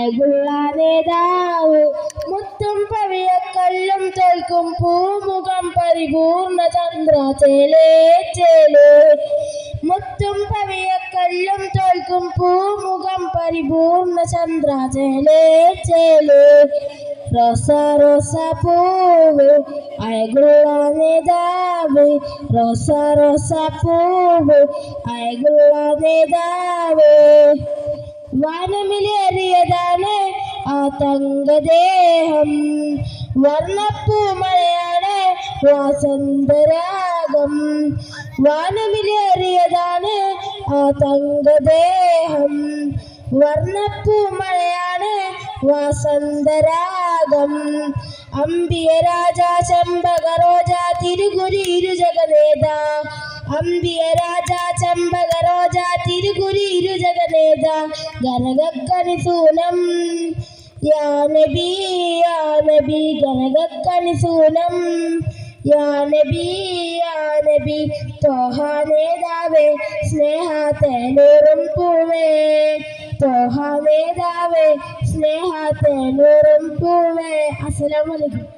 അഴകുള്ള നേതാവ് മുത്തും പവിഴക്കല്ലും തോൽക്കും പൂമുഖം പരിപൂർണ ചന്ദ്ര ചേലേ ചേലേ മുത്തും പവിഴക്കല്ലും തോൽക്കും പൂമുഖം പരിപൂർണ ചന്ദ്ര ചേലേ ചേലേ റോസ റോസ പൂവ് അഴകുള്ള നേതാവ് റോസ റോസ പൂവ് അഴകുള്ള നേതാവ് വാനമിലേറിയതാണ് ആ തങ്കദേഹം വർണ്ണപ്പൂമഴയാണ് വാസന്തരാഗം വാനമിലേറിയതാണ് ആ തങ്കദേഹം വർണ്ണപ്പൂമഴയാണ് വാസന്തരാഗം അംബിയ രാജ ചമ്പക റോജ തിരുഗുരി ഇരുജഗനേത അംബിയ രാജ ചമ്പക റോജ തിരുഗുരി ഇരുജഗനേത ഗനഗക്കനി സൂനം യാ നബി ഗനഗക്കനി സൂനം യാ നബി തോഹ നേതാവേ സ്നേഹത്തേനൂറും പൂവേ തോഹ നേതാവേ സ്നേഹത്തേനൂറും പൂവേ. അസ്സലാമു അലൈക്കും.